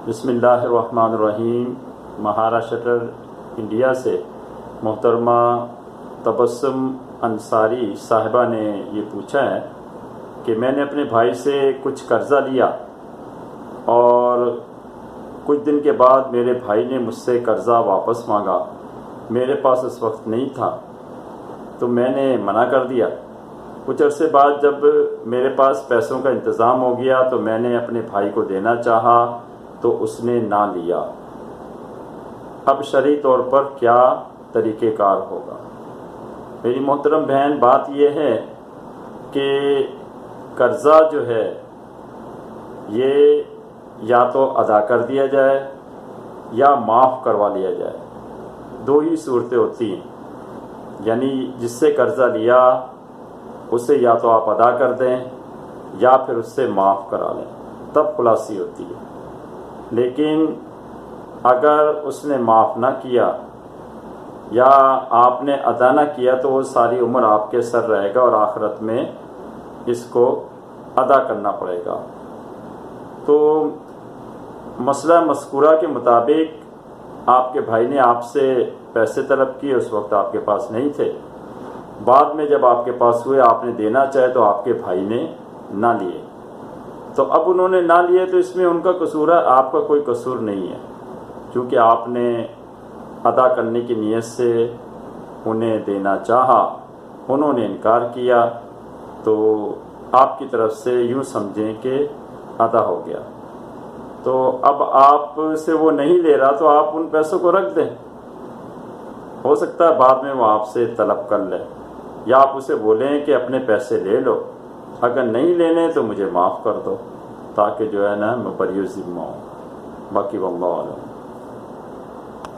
بسم اللہ الرحمن الرحیم۔ مہاراشٹر انڈیا سے محترمہ تبسم انصاری صاحبہ نے یہ پوچھا ہے کہ میں نے اپنے بھائی سے کچھ قرضہ لیا اور کچھ دن کے بعد میرے بھائی نے مجھ سے قرضہ واپس مانگا۔ میرے پاس اس وقت نہیں تھا تو میں نے منع کر دیا۔ کچھ عرصے بعد جب میرے پاس پیسوں کا انتظام ہو گیا تو میں نے اپنے بھائی کو دینا چاہا تو اس نے نہ لیا۔ اب شرعی طور پر کیا طریقہ کار ہوگا؟ میری محترم بہن، بات یہ ہے کہ قرضہ جو ہے یہ یا تو ادا کر دیا جائے یا معاف کروا لیا جائے، دو ہی صورتیں ہوتی ہیں۔ یعنی جس سے قرضہ لیا اسے یا تو آپ ادا کر دیں یا پھر اس سے معاف کرا لیں، تب خلاصی ہوتی ہے۔ لیکن اگر اس نے معاف نہ کیا یا آپ نے ادا نہ کیا تو وہ ساری عمر آپ کے سر رہے گا اور آخرت میں اس کو ادا کرنا پڑے گا۔ تو مسئلہ مذکورہ کے مطابق آپ کے بھائی نے آپ سے پیسے طلب کیے، اس وقت آپ کے پاس نہیں تھے، بعد میں جب آپ کے پاس ہوئے آپ نے دینا چاہے تو آپ کے بھائی نے نہ لیے، تو اب انہوں نے نہ لیے تو اس میں ان کا قصور ہے، آپ کا کوئی قصور نہیں ہے، کیونکہ آپ نے ادا کرنے کی نیت سے انہیں دینا چاہا، انہوں نے انکار کیا تو آپ کی طرف سے یوں سمجھیں کہ ادا ہو گیا۔ تو اب آپ سے وہ نہیں لے رہا تو آپ ان پیسوں کو رکھ دیں، ہو سکتا ہے بعد میں وہ آپ سے طلب کر لے، یا آپ اسے بولیں کہ اپنے پیسے لے لو، اگر نہیں لینے تو مجھے معاف کر دو، تاکہ جو ہے نا میں بری ذمہ ہوں۔ باقی واللہ اعلم۔